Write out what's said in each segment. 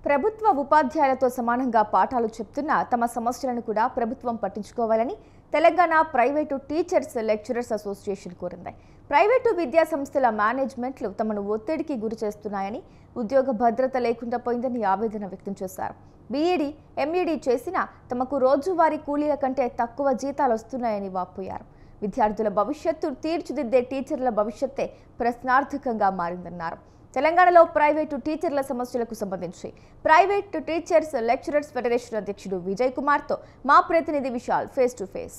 ప్రభుత్వ ఉపాధ్యాయులతో సమానంగా పాఠాలు చెప్తున్న తమ సమస్యలను కూడా ప్రభుత్వం పట్టించుకోవాలని Telangana private teachers lecturers association కోరింది. ప్రైవేటు విద్యా సంస్థల మేనేజ్మెంట్లు తమను ఒత్తిడికి గురి చేస్తున్నాయని, ఉద్యోగ భద్రత లేకుండా పోయిందని ఆవేదన వ్యక్తం చేశారు. బీఈడీ, ఎంఈడీ చేసినా తమకు రోజువారీ కూలీల కంటే తక్కువ జీతాలు వస్తున్నాయని వాపోయారు. విద్యార్థుల భవిష్యత్తు తీర్చిదిద్దే టీచర్ల భవిష్యత్తే ప్రశ్నార్థకంగా మారిందన్నారు. తెలంగాణలో ప్రైవేటు టీచర్ల సమస్యలకు సంబంధించి ప్రైవేటు టీచర్స్ లెక్చరర్స్ ఫెడరేషన్ అధ్యక్షుడు విజయ్ కుమార్తో మా ప్రతినిధి విశాల్ ఫేస్ టు ఫేస్.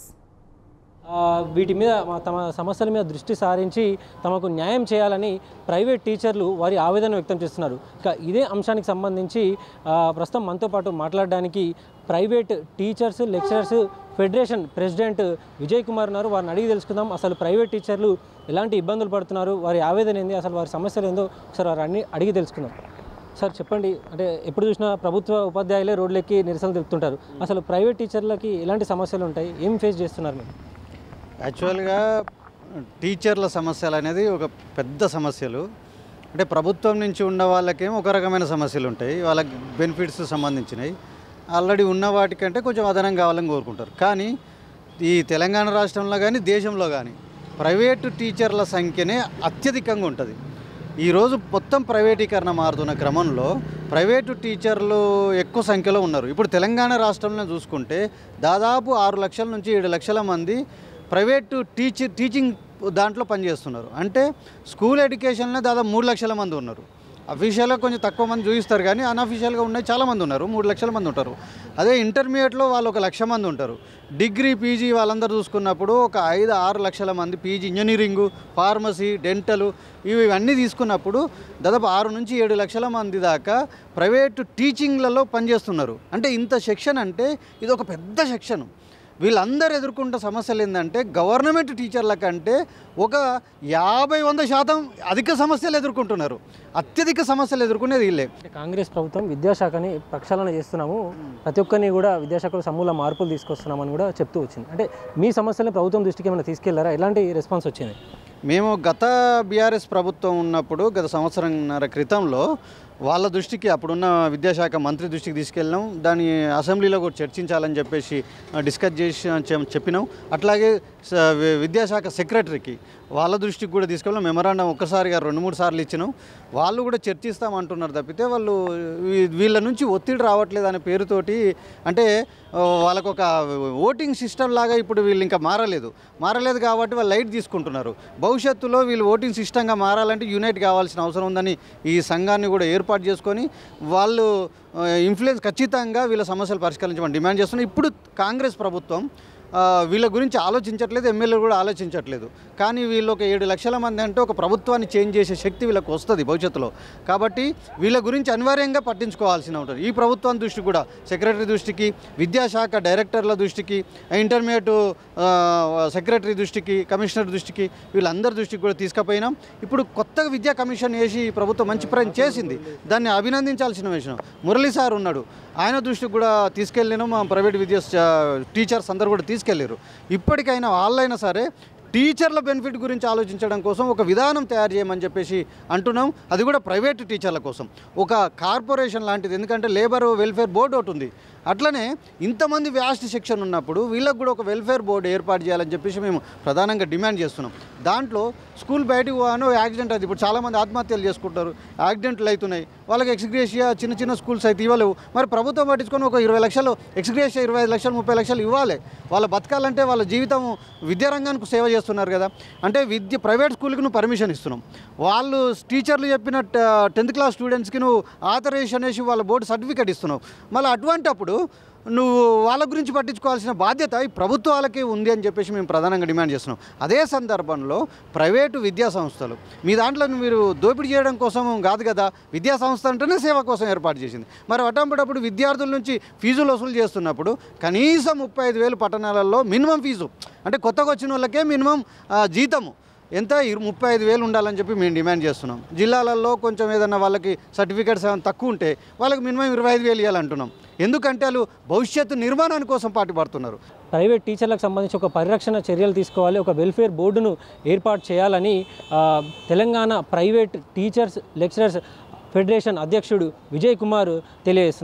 వీటి మీద తమ సమస్యల మీద దృష్టి సారించి తమకు న్యాయం చేయాలని ప్రైవేట్ టీచర్లు వారి ఆవేదన వ్యక్తం చేస్తున్నారు. ఇక ఇదే అంశానికి సంబంధించి ప్రస్తుతం మనతో పాటు మాట్లాడడానికి private teachers lecturers federation president Vijay Kumar ఉన్నారు. వారిని అడిగి తెలుసుకుందాం. అసలు ప్రైవేట్ టీచర్లు ఎలాంటి ఇబ్బందులు పడుతున్నారు, వారి ఆవేదన ఏంది, అసలు వారి సమస్యలు ఏందో ఒకసారి వారిని అడిగి తెలుసుకుందాం. సార్ చెప్పండి, అంటే ఎప్పుడు చూసినా ప్రభుత్వ ఉపాధ్యాయులే రోడ్లెక్కి నిరసన తెలుపుతుంటారు. అసలు ప్రైవేట్ టీచర్లకి ఎలాంటి సమస్యలు ఉంటాయి, ఏం ఫేస్ చేస్తున్నారు మీరు? యాక్చువల్గా టీచర్ల సమస్యలు అనేది ఒక పెద్ద సమస్యలు. అంటే ప్రభుత్వం నుంచి ఉన్న వాళ్ళకేమో ఒక రకమైన సమస్యలు ఉంటాయి, వాళ్ళకి బెనిఫిట్స్ సంబంధించినవి. ఆల్రెడీ ఉన్న వాటికంటే కొంచెం అదనం కావాలని కోరుకుంటారు. కానీ ఈ తెలంగాణ రాష్ట్రంలో కానీ దేశంలో కానీ ప్రైవేటు టీచర్ల సంఖ్యనే అత్యధికంగా ఉంటుంది. ఈరోజు మొత్తం ప్రైవేటీకరణ మారుతున్న క్రమంలో ప్రైవేటు టీచర్లు ఎక్కువ సంఖ్యలో ఉన్నారు. ఇప్పుడు తెలంగాణ రాష్ట్రంలో చూసుకుంటే దాదాపు 6 లక్షల నుంచి 7 లక్షల మంది ప్రైవేటు టీచింగ్ దాంట్లో పనిచేస్తున్నారు. అంటే స్కూల్ ఎడ్యుకేషన్లో దాదాపు 3 లక్షల మంది ఉన్నారు. అఫీషియల్గా కొంచెం తక్కువ మంది చూపిస్తారు, కానీ అన్అఫీషియల్గా ఉన్నాయి చాలామంది ఉన్నారు, 3 లక్షల మంది ఉంటారు. అదే ఇంటర్మీడియట్లో వాళ్ళు 1 లక్ష మంది ఉంటారు. డిగ్రీ పీజీ వాళ్ళందరూ చూసుకున్నప్పుడు ఒక 5-6 లక్షల మంది పీజీ ఇంజనీరింగు, ఫార్మసీ, డెంటలు ఇవన్నీ తీసుకున్నప్పుడు దాదాపు 6 నుంచి 7 లక్షల మంది దాకా ప్రైవేటు టీచింగ్లలో పనిచేస్తున్నారు. అంటే ఇంత సెక్షన్ అంటే ఇది ఒక పెద్ద సెక్షన్. వీళ్ళందరూ ఎదుర్కొంటున్న సమస్యలు ఏంటంటే గవర్నమెంట్ టీచర్ల కంటే ఒక 50-100% అధిక సమస్యలు ఎదుర్కొంటున్నారు. అత్యధిక సమస్యలు ఎదుర్కొనేది వీళ్ళే. కాంగ్రెస్ ప్రభుత్వం విద్యాశాఖని ప్రక్షాళన చేస్తున్నాము, ప్రతి ఒక్కరిని కూడా విద్యాశాఖలో సమూల మార్పులు తీసుకొస్తున్నామని కూడా చెప్తూ వచ్చింది. అంటే మీ సమస్యలను ప్రభుత్వం దృష్టికి ఏమైనా తీసుకెళ్లారా? ఎలాంటి రెస్పాన్స్ వచ్చింది? మేము గత బీఆర్ఎస్ ప్రభుత్వం ఉన్నప్పుడు గత సంవత్సరంన్నర క్రితంలో వాళ్ళ దృష్టికి, అప్పుడున్న విద్యాశాఖ మంత్రి దృష్టికి తీసుకెళ్ళినాం. దాన్ని అసెంబ్లీలో కూడా చర్చించాలని చెప్పేసి డిస్కస్ చేసి చెప్పినాం. అట్లాగే విద్యాశాఖ సెక్రటరీకి వాళ్ళ దృష్టికి కూడా తీసుకెళ్ళాం. మెమరాండం ఒక్కసారిగా 2-3 సార్లు ఇచ్చినాం. వాళ్ళు కూడా చర్చిస్తామంటున్నారు తప్పితే వాళ్ళు వీళ్ళ నుంచి ఒత్తిడి రావట్లేదు అనే పేరుతోటి, అంటే వాళ్ళకు ఒక ఓటింగ్ సిస్టమ్ లాగా ఇప్పుడు వీళ్ళు ఇంకా మారలేదు కాబట్టి వాళ్ళు లైట్ తీసుకుంటున్నారు. భవిష్యత్తులో వీళ్ళు ఓటింగ్ సిస్టంగా మారాలంటే యూనైట్ కావాల్సిన అవసరం ఉందని ఈ సంఘాన్ని కూడా ఏర్పాటు చేసుకొని వాళ్ళు ఇన్ఫ్లుయెన్స్ ఖచ్చితంగా వీళ్ళ సమస్యలు పరిష్కరించమని డిమాండ్ చేస్తున్నారు. ఇప్పుడు కాంగ్రెస్ ప్రభుత్వం వీళ్ళ గురించి ఆలోచించట్లేదు, ఎమ్మెల్యేలు కూడా ఆలోచించట్లేదు. కానీ వీళ్ళు ఒక 7 లక్షల మంది అంటే ఒక ప్రభుత్వాన్ని చేంజ్ చేసే శక్తి వీళ్ళకి వస్తుంది భవిష్యత్తులో. కాబట్టి వీళ్ళ గురించి అనివార్యంగా పట్టించుకోవాల్సిన ఉంటుంది. ఈ ప్రభుత్వం దృష్టి కూడా, సెక్రటరీ దృష్టికి, విద్యాశాఖ డైరెక్టర్ల దృష్టికి, ఇంటర్మీడియట్ సెక్రటరీ దృష్టికి, కమిషనర్ దృష్టికి, వీళ్ళందరి దృష్టికి కూడా తీసుకుపోయినాం. ఇప్పుడు కొత్తగా విద్యా కమిషన్ వేసి ప్రభుత్వం మంచి ప్రయత్నం చేసింది, దాన్ని అభినందించాల్సిన విషయం. మురళీ సార్ ఉన్నాడు, ఆయన దృష్టికి కూడా తీసుకెళ్ళినాం. మా ప్రైవేట్ టీచర్స్ అందరూ కూడా తీసుకెళ్ళారు. ఇప్పటికైనా వాళ్ళైనా సరే టీచర్ల బెనిఫిట్ గురించి ఆలోచించడం కోసం ఒక విధానం తయారు చేయమని చెప్పేసి అంటున్నాం. అది కూడా ప్రైవేట్ టీచర్ల కోసం ఒక కార్పొరేషన్ లాంటిది. ఎందుకంటే లేబర్ వెల్ఫేర్ బోర్డు ఒకటి ఉంది. అట్లనే ఇంతమంది వ్యాస్ట్ సెక్షన్ ఉన్నప్పుడు వీళ్ళకి కూడా ఒక వెల్ఫేర్ బోర్డు ఏర్పాటు చేయాలని చెప్పేసి మేము ప్రధానంగా డిమాండ్ చేస్తున్నాం. దాంట్లో స్కూల్ బయటకు పోగానో యాక్సిడెంట్ అది, ఇప్పుడు చాలామంది ఆత్మహత్యలు చేసుకుంటారు, యాక్సిడెంట్లు అవుతున్నాయి. వాళ్ళకి ఎక్స్గ్రేషియా చిన్న స్కూల్స్ అయితే ఇవ్వలేవు. మరి ప్రభుత్వం పట్టించుకొని ఒక 20 లక్షలు ఎక్స్గ్రేషియా, 25 లక్షలు 30 లక్షలు ఇవ్వాలి. వాళ్ళ బతకాలంటే వాళ్ళ జీవితం విద్యారంగానికి సేవ చేస్తున్నారు కదా. అంటే ప్రైవేట్ స్కూల్కి నువ్వు పర్మిషన్ ఇస్తున్నావు, వాళ్ళు టీచర్లు చెప్పిన 10th క్లాస్ స్టూడెంట్స్కి నువ్వు ఆథరైజేషన్ వేసి వాళ్ళ బోర్డు సర్టిఫికేట్ ఇస్తున్నావు. మళ్ళీ అటువంటప్పుడు నువ్వు వాళ్ళ గురించి పట్టించుకోవాల్సిన బాధ్యత ఈ ప్రభుత్వాలకే ఉంది అని చెప్పేసి మేము ప్రధానంగా డిమాండ్ చేస్తున్నాం. అదే సందర్భంలో ప్రైవేటు విద్యా సంస్థలు మీ దాంట్లో మీరు దోపిడీ చేయడం కోసం కాదు కదా, విద్యా సంస్థ అంటేనే సేవ కోసం ఏర్పాటు చేసింది. మరి అటంపటప్పుడు విద్యార్థుల నుంచి ఫీజులు వసూలు చేస్తున్నప్పుడు కనీసం 35,000 పట్టణాలలో మినిమం ఫీజు, అంటే కొత్తగా వచ్చిన వాళ్ళకే మినిమం జీతము ఎంత 35,000 ఉండాలని చెప్పి మేము డిమాండ్ చేస్తున్నాం. జిల్లాలలో కొంచెం ఏదన్నా వాళ్ళకి సర్టిఫికేట్స్ తక్కువ ఉంటే వాళ్ళకి మినిమం 25,000 ఇవ్వాలంటున్నాం. ఎందుకంటే వాళ్ళు భవిష్యత్తు నిర్మాణాని కోసం పాటుపడుతున్నారు. ప్రైవేట్ టీచర్లకు సంబంధించి ఒక పరిరక్షణ చర్యలు తీసుకోవాలి, ఒక వెల్ఫేర్ బోర్డును ఏర్పాటు చేయాలని Telangana private teachers lecturers federation అధ్యక్షుడు విజయ్ కుమార్ తెలియజేస్తున్నారు.